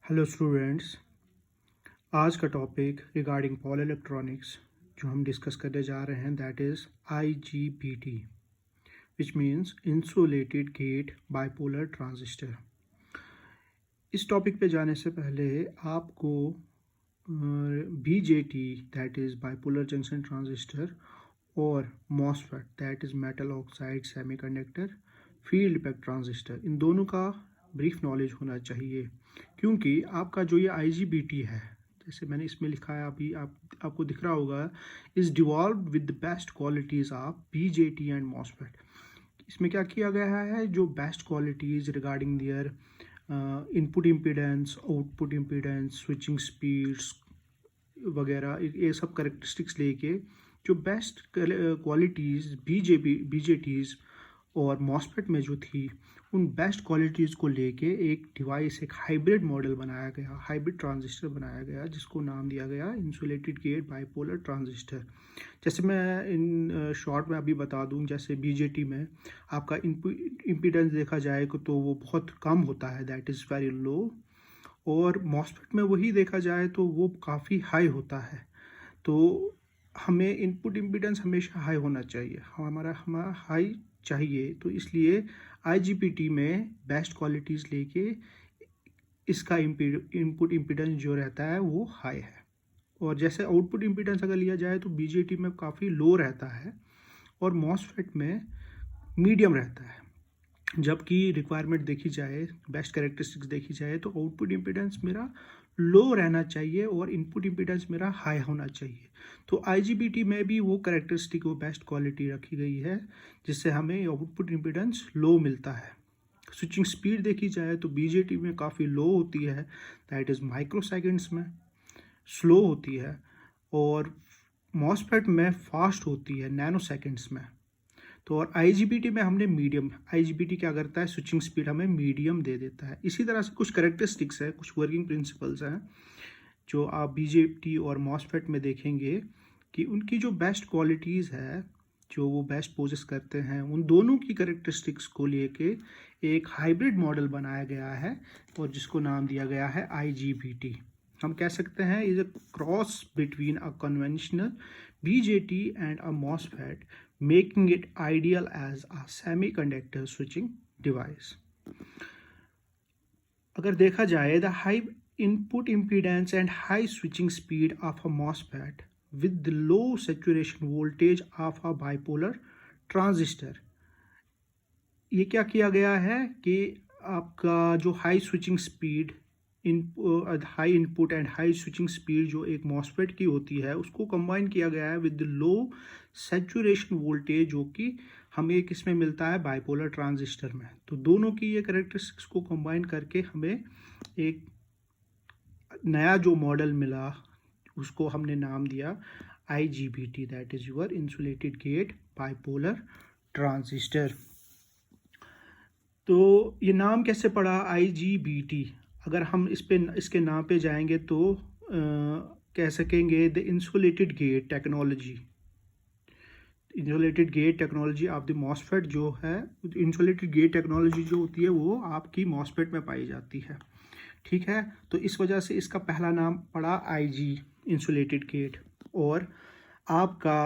Hello students. आज का topic regarding power electronics जो हम डिस्कस करने जा रहे हैं that is IGBT, which means insulated gate bipolar transistor. इस टॉपिक पे जाने से पहले आपको BJT that is bipolar junction transistor और MOSFET that is metal oxide semiconductor field effect transistor, इन दोनों का ब्रीफ नॉलेज होना चाहिए, क्योंकि आपका जो ये IGBT है, जैसे मैंने इसमें लिखा है, अभी आपको दिख रहा होगा, is devolve with the best qualities of BJT and MOSFET। इसमें क्या किया गया है, जो best qualities regarding their input impedance, output impedance, switching speeds वगैरह, ये सब करेक्टरिस्टिक्स लेके जो बेस्ट क्वालिटीज़ BJTs और मॉसफेट में जो थी, उन बेस्ट क्वालिटीज़ को लेके एक डिवाइस, एक हाइब्रिड मॉडल बनाया गया, हाइब्रिड ट्रांजिस्टर बनाया गया, जिसको नाम दिया गया इंसुलेटेड गेट बाइपोलर ट्रांजिस्टर। जैसे मैं इन शॉर्ट में अभी बता दूं, जैसे BJT में आपका इनपुट इम्पीडेंस देखा जाए तो वो बहुत कम होता है, दैट इज़ वेरी लो, और मॉसफेट में वही देखा जाए तो वो काफ़ी हाई होता है। तो हमें इनपुट इम्पीडेंस हमेशा हाई होना चाहिए, हमारा हाई चाहिए, तो इसलिए IGBT में बेस्ट क्वालिटीज़ लेके इसका इनपुट इम्पीडेंस जो रहता है वो हाई है। और जैसे आउटपुट इम्पीडेंस अगर लिया जाए तो BJT में काफ़ी लो रहता है और MOSFET में मीडियम रहता है। जबकि रिक्वायरमेंट देखी जाए, बेस्ट कैरेक्टरिस्टिक्स देखी जाए, तो आउटपुट इम्पीडेंस मेरा लो रहना चाहिए और इनपुट इम्पीडेंस मेरा हाई होना चाहिए। तो IGBT में भी वो कैरेक्टरिस्टिक, वो बेस्ट क्वालिटी रखी गई है, जिससे हमें आउटपुट इम्पीडेंस लो मिलता है। स्विचिंग स्पीड देखी जाए तो BJT में काफ़ी लो होती है, दैट इज़ माइक्रो सेकेंड्स में स्लो होती है, और MOSFET में फास्ट होती है, नैनो सेकेंड्स में। तो और IGBT में हमने मीडियम, IGBT क्या करता है, स्विचिंग स्पीड हमें मीडियम दे देता है। इसी तरह से कुछ करेक्टरिस्टिक्स है, कुछ वर्किंग प्रिंसिपल्स हैं जो आप BJT और MOSFET में देखेंगे कि उनकी जो बेस्ट क्वालिटीज़ है, जो वो बेस्ट पोजेस करते हैं, उन दोनों की करेक्टरिस्टिक्स को लेके एक हाइब्रिड मॉडल बनाया गया है और जिसको नाम दिया गया है IGBT। हम कह सकते हैं is a cross between a conventional BJT and a MOSFET, making it ideal as a semiconductor switching device. अगर देखा जाए, the high input impedance and high switching speed of a MOSFET with the low saturation voltage of a bipolar transistor, ये क्या किया गया है कि आपका जो high switching speed, high input and high switching speed जो एक MOSFET की होती है, उसको कंबाइन किया गया है विद लो सैचुरेशन वोल्टेज, जो कि हमें किसमें मिलता है, बाइपोलर ट्रांजिस्टर में। तो दोनों की ये कैरेक्टरिस्टिक्स को कंबाइन करके हमें एक नया जो मॉडल मिला, उसको हमने नाम दिया IGBT, that is your insulated gate bipolar transistor. तो ये नाम कैसे पड़ा IGBT? अगर हम इसके नाम पे जाएंगे तो कह सकेंगे the insulated gate technology, insulated gate technology of the MOSFET जो है, इंसुलेटेड गेट टेक्नोलॉजी जो होती है वो आपकी MOSFET में पाई जाती है, ठीक है। तो इस वजह से इसका पहला नाम पड़ा IG, इंसुलेटेड गेट। और आपका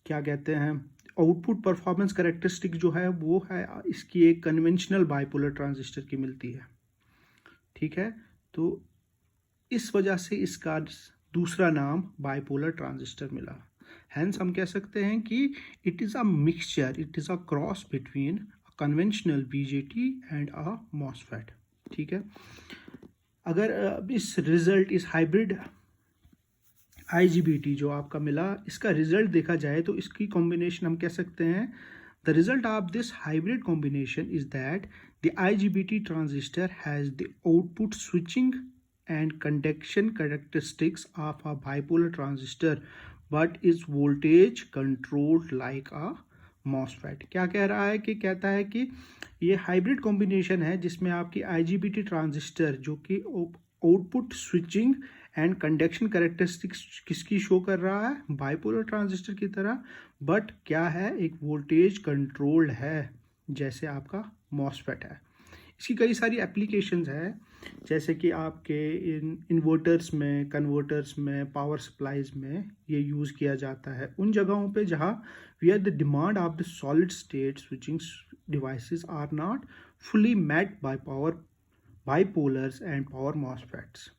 क्या कहते हैं, आउटपुट परफॉर्मेंस करेक्टरिस्टिक जो है वो है इसकी एक कन्वेंशनल बाइपोलर ट्रांजिस्टर की मिलती है, ठीक है। तो इस वजह से इसका दूसरा नाम बाइपोलर ट्रांजिस्टर मिला। हैंस हम कह सकते हैं कि it is a mixture, it is a cross between conventional BJT and a MOSFET, ठीक है। अगर इस रिजल्ट, इस हाइब्रिड IGBT जो आपका मिला, इसका रिजल्ट देखा जाए तो इसकी कॉम्बिनेशन हम कह सकते हैं, the result of this hybrid combination is that the IGBT transistor has the output switching and conduction characteristics of a bipolar transistor but is voltage controlled like a MOSFET। क्या कह रहा है, कि कहता है कि ये हाइब्रिड कॉम्बिनेशन है जिसमें आपकी IGBT ट्रांजिस्टर जो कि output switching and conduction characteristics किसकी शो कर रहा है, बाइपोलर ट्रांजिस्टर की तरह, बट क्या है, एक वोल्टेज कंट्रोल्ड है, जैसे आपका MOSFET है। इसकी कई सारी एप्लीकेशंस है, जैसे कि आपके इन्वर्टर्स में, कन्वर्टर्स में, पावर सप्लाईज में ये यूज़ किया जाता है उन जगहों पे जहाँ where the demand of the solid state switching devices are not fully met by power bipolars and power MOSFETs.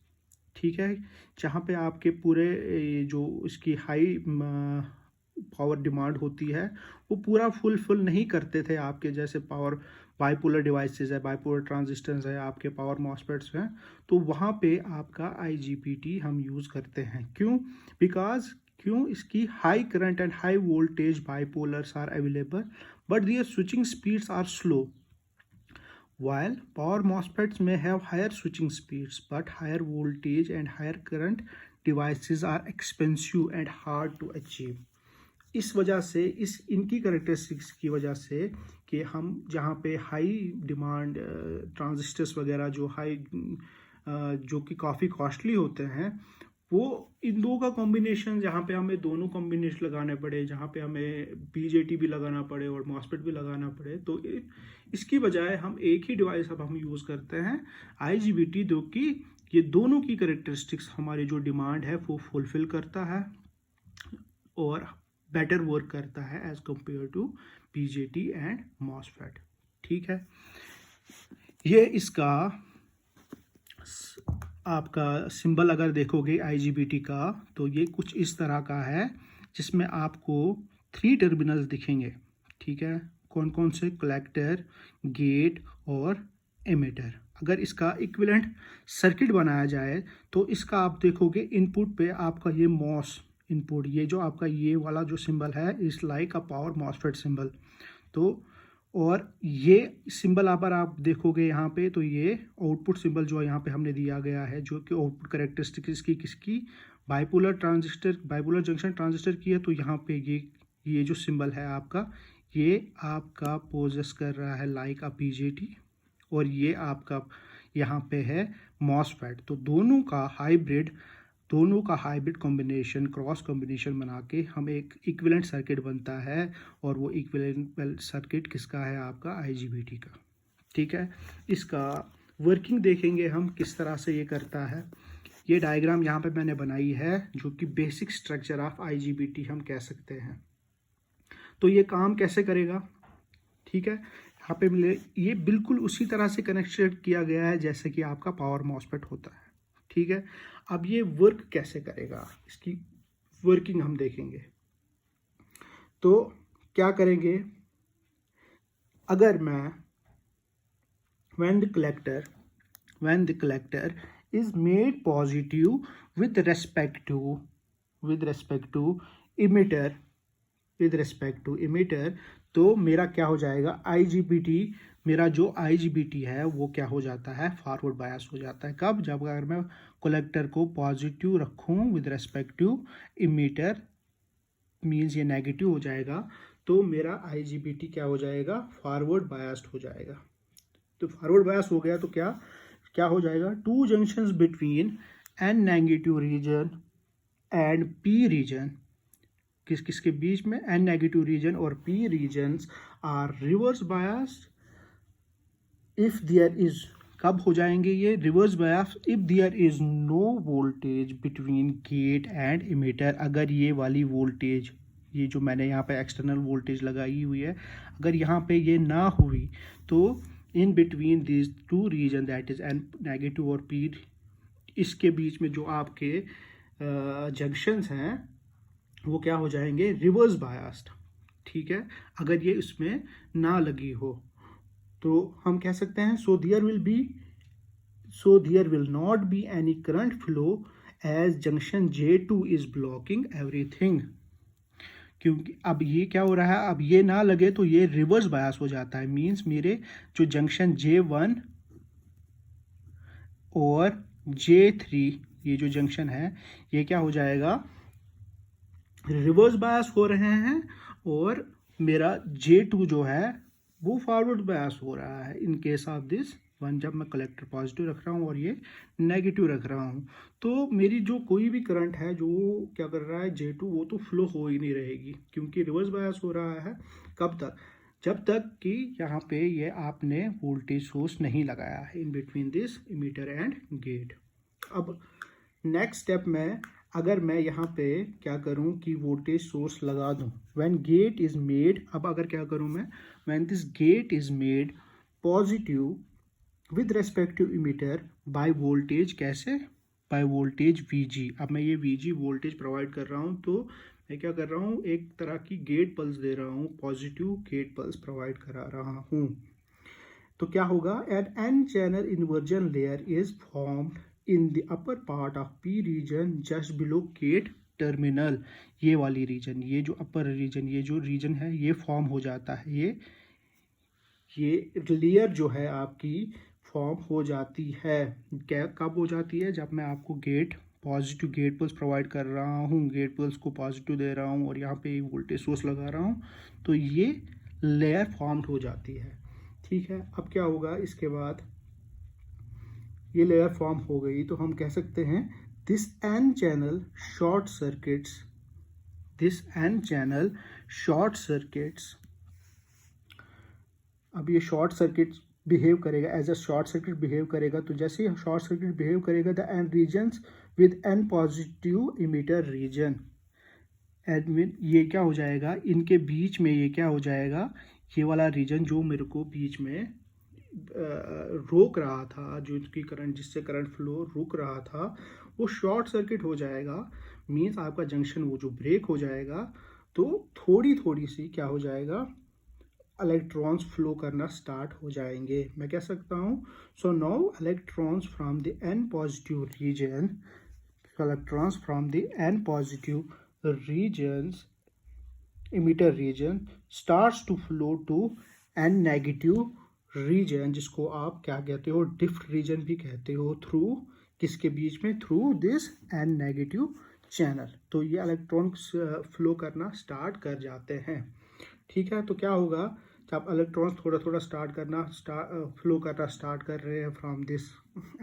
ठीक है, जहाँ पे आपके पूरे जो इसकी हाई पावर डिमांड होती है वो पूरा फुल नहीं करते थे आपके, जैसे पावर बाइपोलर डिवाइसेस है, बाइपोलर ट्रांजिस्टर्स है, आपके पावर मॉसफेट्स हैं, तो वहाँ पे आपका IGBT हम यूज़ करते हैं। क्यों इसकी high current and high voltage bipolars are available but their switching speeds are slow, while power MOSFETs may have higher switching speeds but higher voltage and higher current devices are expensive and hard to achieve। इस वजह से इनकी characteristics की वजह से कि हम जहाँ पे हाई डिमांड ट्रांजिस्टर्स वगैरह जो कि काफ़ी कॉस्टली होते हैं, वो इन दो का कॉम्बिनेशन, जहाँ पे हमें दोनों कॉम्बिनेशन लगाने पड़े, जहाँ पे हमें BJT भी लगाना पड़े और MOSFET भी लगाना पड़े, तो इसकी बजाय हम एक ही डिवाइस अब हम यूज़ करते हैं IGBT, जो कि ये दोनों की करेक्टरिस्टिक्स हमारी जो डिमांड है वो फुलफिल करता है और बेटर वर्क करता है as compare to BJT and MOSFET। ठीक है, ये इसका आपका सिंबल अगर देखोगे IGBT का तो ये कुछ इस तरह का है, जिसमें आपको 3 टर्मिनल्स दिखेंगे। ठीक है, कौन कौन से? कलेक्टर, गेट और एमिटर। अगर इसका इक्विवेलेंट सर्किट बनाया जाए तो इसका आप देखोगे इनपुट पे आपका ये मॉस इनपुट, ये जो आपका ये वाला जो सिंबल है इस like a power MOSFET symbol. तो और ये सिंबल पर आप देखोगे यहाँ पे, तो ये आउटपुट सिंबल जो यहाँ पे हमने दिया गया है, जो कि आउटपुट करेक्टरिस्टिक इसकी किसकी? बाइपोलर जंक्शन ट्रांजिस्टर की है। तो यहाँ पे ये जो सिंबल है आपका, ये आपका पोजेस कर रहा है लाइक अ BJT, और ये आपका यहाँ पे है मॉसफेट। तो दोनों का हाइब्रिड कॉम्बिनेशन, क्रॉस कॉम्बिनेशन बना के हम एक इक्विवेलेंट सर्किट बनता है, और वो इक्विवेलेंट सर्किट किसका है? आपका IGBT का। ठीक है, इसका वर्किंग देखेंगे हम किस तरह से ये करता है। ये डायग्राम यहाँ पे मैंने बनाई है, जो कि बेसिक स्ट्रक्चर ऑफ IGBT हम कह सकते हैं। तो ये काम कैसे करेगा? ठीक है, यहाँ पे ये बिल्कुल उसी तरह से कनेक्टेड किया गया है जैसे कि आपका पावर मॉसफेट होता है। ठीक है, अब ये वर्क कैसे करेगा, इसकी वर्किंग हम देखेंगे। तो क्या करेंगे? अगर मैं when the collector is made positive with respect to emitter, तो मेरा क्या हो जाएगा? मेरा जो IGBT है वो क्या हो जाता है? फॉरवर्ड बायस हो जाता है। कब? जब अगर मैं कलेक्टर को पॉजिटिव रखूं with respect to emitter, means ये नेगेटिव हो जाएगा, तो मेरा IGBT क्या हो जाएगा? फॉरवर्ड बायस्ड हो जाएगा। तो फॉरवर्ड बायस हो गया तो क्या हो जाएगा? 2 junctions between N negative region and P region, किसके बीच में? N नेगेटिव रीजन और P regions are reverse biased if there is, कब हो जाएंगे ये reverse bias? If there is no voltage between gate and emitter. अगर ये वाली वोल्टेज, ये जो मैंने यहाँ पे एक्सटर्नल वोल्टेज लगाई हुई है, अगर यहाँ पे ये ना हुई, तो in between these 2 region, that is N negative और P, इसके बीच में जो आपके जंक्शंस हैं वो क्या हो जाएंगे? Reverse biased. ठीक है, अगर ये इसमें ना लगी हो तो हम कह सकते हैं so there will not be any current flow as junction J2 is blocking everything. क्योंकि अब ये क्या हो रहा है? अब ये ना लगे तो ये रिवर्स बायस हो जाता है, मींस मेरे जो जंक्शन J1 और J3 ये जो जंक्शन है ये क्या हो जाएगा? रिवर्स बायस हो रहे हैं, और मेरा J2 जो है वो फॉरवर्ड बायस हो रहा है in case of this one, जब मैं कलेक्टर पॉजिटिव रख रहा हूँ और ये नेगेटिव रख रहा हूँ। तो मेरी जो कोई भी करंट है जो क्या कर रहा है J2, वो तो फ्लो हो ही नहीं रहेगी, क्योंकि रिवर्स बायस हो रहा है। कब तक? जब तक कि यहाँ पे ये आपने वोल्टेज सोर्स नहीं लगाया है in between this emitter and gate. अब नेक्स्ट स्टेप में अगर मैं यहाँ पे क्या करूँ कि वोल्टेज सोर्स लगा दूँ, व्हेन गेट इज मेड, अब अगर क्या करूँ मैं, when this gate is made positive with respect to emitter by voltage, कैसे, बाय वोल्टेज Vg। अब मैं ये Vg वोल्टेज प्रोवाइड कर रहा हूँ, तो मैं क्या कर रहा हूँ, एक तरह की गेट पल्स दे रहा हूँ, पॉजिटिव गेट पल्स प्रोवाइड करा रहा हूँ। तो क्या होगा, N channel inversion layer is formed in the upper part of P region just below gate terminal. ये वाली रीजन, ये जो अपर रीजन, ये जो रीजन है, ये फॉर्म हो जाता है, ये लेयर जो है आपकी फॉर्म हो जाती है। क्या कब हो जाती है, जब मैं आपको पॉजिटिव गेट पल्स प्रोवाइड कर रहा हूँ, गेट पल्स को पॉजिटिव दे रहा हूँ और यहाँ पे वोल्टेज सोर्स लगा रहा हूँ, तो ये लेयर फॉर्म्ड हो जाती है। ठीक है, अब क्या होगा, इसके बाद ये लेयर फॉर्म हो गई तो हम कह सकते हैं this N channel short circuits, this N channel short circuits. अब ये शॉर्ट सर्किट बिहेव करेगा, as a short circuit behave करेगा, तो जैसे ही शॉर्ट सर्किट बिहेव करेगा the N regions with N positive emitter region, एडमिन ये क्या हो जाएगा, इनके बीच में ये क्या हो जाएगा, ये वाला रीजन जो मेरे को बीच में रोक रहा था, जो इसकी करंट, जिससे करंट फ्लो रुक रहा था, वो शॉर्ट सर्किट हो जाएगा। मीन्स आपका जंक्शन वो जो ब्रेक हो जाएगा, तो थोड़ी थोड़ी सी क्या हो जाएगा, इलेक्ट्रॉन्स फ्लो करना स्टार्ट हो जाएंगे। मैं कह सकता हूँ, so now electrons from the N positive region, electrons from the N positive regions emitter region starts to flow to n negative region, जिसको आप क्या कहते हो, डिफ्ट रीजन भी कहते हो, थ्रू किसके बीच में, through this N negative channel. तो ये इलेक्ट्रॉन्स फ्लो करना स्टार्ट कर जाते हैं। ठीक है, तो क्या होगा, जब इलेक्ट्रॉन्स थोड़ा थोड़ा फ्लो करना स्टार्ट कर रहे हैं from this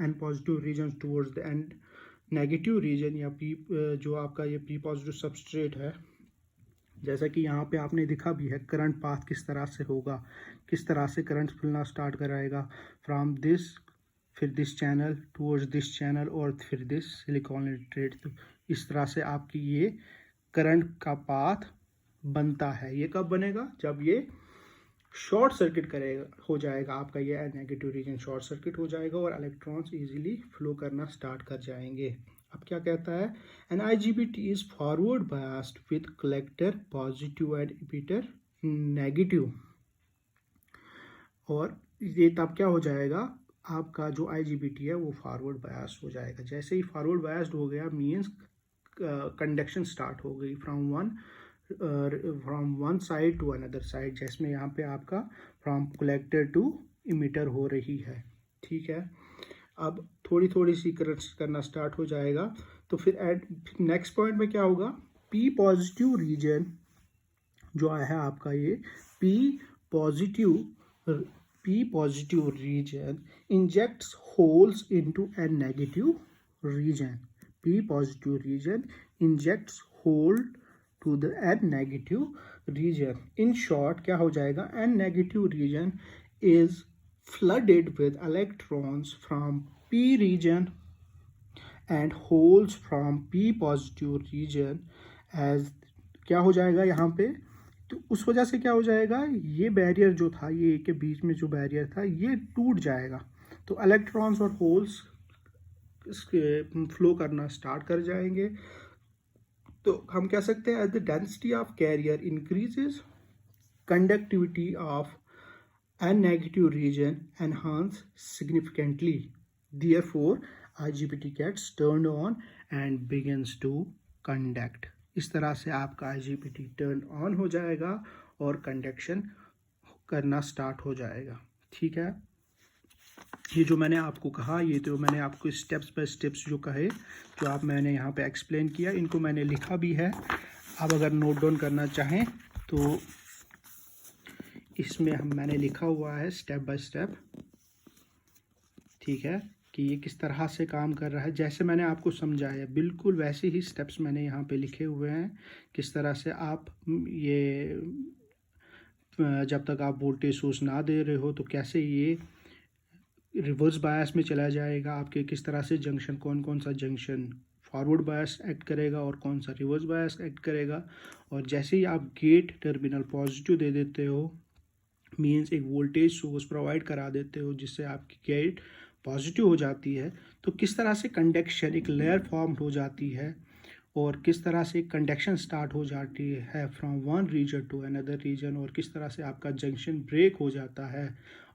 N positive region towards the N negative region, या पी जो आपका ये पी पॉजिटिव सबस्ट्रेट है, जैसा कि यहाँ पे आपने दिखा भी है, करंट पाथ किस तरह से होगा, किस तरह से करंट फुलना स्टार्ट कराएगा फ्रॉम दिस, फिर this channel towards this channel, और फिर दिस सिलिकॉन नाइट्रेट। तो इस तरह से आपकी ये करंट का पाथ बनता है। ये कब बनेगा, जब ये शॉर्ट सर्किट करेगा, हो जाएगा आपका ये नेगेटिव रीजन शॉर्ट सर्किट हो जाएगा और इलेक्ट्रॉन्स इजीली फ्लो करना स्टार्ट कर जाएंगे। अब क्या कहता है, an IGBT is forward biased with collector positive and emitter negative. और ये तब क्या हो जाएगा, आपका जो IGBT है वो फॉरवर्ड बायस्ड हो जाएगा। जैसे ही फॉरवर्ड बायस्ड हो गया, मीन्स कंडक्शन स्टार्ट हो गई from one side to another side, जिसमें यहाँ पे आपका फ्रॉम कलेक्टर टू इमीटर हो रही है। ठीक है, अब थोड़ी थोड़ी सी करना स्टार्ट हो जाएगा। तो फिर नेक्स्ट पॉइंट में क्या होगा, पी पॉजिटिव रीजन जो आया है आपका, ये P positive region injects holes into N negative region. P positive region injects hole to the N negative region. In short क्या हो जाएगा, N negative region is flooded with electrons from p region and holes from p positive region as क्या हो जाएगा यहाँ पे, तो उस वजह से क्या हो जाएगा, ये बैरियर जो था, ये के बीच में जो बैरियर था, ये टूट जाएगा। तो इलेक्ट्रॉन्स और होल्स फ्लो करना स्टार्ट कर जाएंगे। तो हम कह सकते हैं, as the density of carrier increases, conductivity of and negative region enhance significantly. Therefore, IGBT gets turned on and begins to conduct. इस तरह से आपका IGBT टर्न ऑन हो जाएगा और कंडक्शन करना स्टार्ट हो जाएगा। ठीक है, ये जो मैंने आपको कहा, ये तो मैंने आपको स्टेप्स बाय स्टेप्स जो कहे, जो आप मैंने यहाँ पे एक्सप्लेन किया, इनको मैंने लिखा भी है। आप अगर नोट डाउन करना चाहें तो इसमें मैंने लिखा हुआ है स्टेप बाय स्टेप। ठीक है, कि ये किस तरह से काम कर रहा है, जैसे मैंने आपको समझाया बिल्कुल वैसे ही स्टेप्स मैंने यहाँ पे लिखे हुए हैं, किस तरह से आप ये जब तक आप वोल्टेज सोर्स ना दे रहे हो तो कैसे ये रिवर्स बायस में चला जाएगा, आपके किस तरह से जंक्शन, कौन कौन सा जंक्शन फॉरवर्ड बायस एक्ट करेगा और कौन सा रिवर्स बायस एक्ट करेगा। और जैसे ही आप गेट टर्मिनल पॉजिटिव दे देते हो, मीन्स एक वोल्टेज सोर्स प्रोवाइड करा देते हो जिससे आपकी गेट पॉजिटिव हो जाती है, तो किस तरह से कंडक्शन एक लेयर फॉर्म हो जाती है और किस तरह से कंडक्शन स्टार्ट हो जाती है from one region to another region, और किस तरह से आपका जंक्शन ब्रेक हो जाता है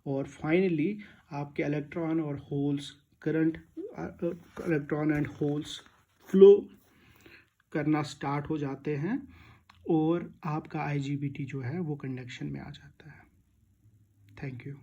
और फाइनली आपके इलेक्ट्रॉन और holes current, electron and holes flow करना स्टार्ट हो जाते हैं और आपका IGBT जो है वो कंडक्शन में आ जाता है। Thank you.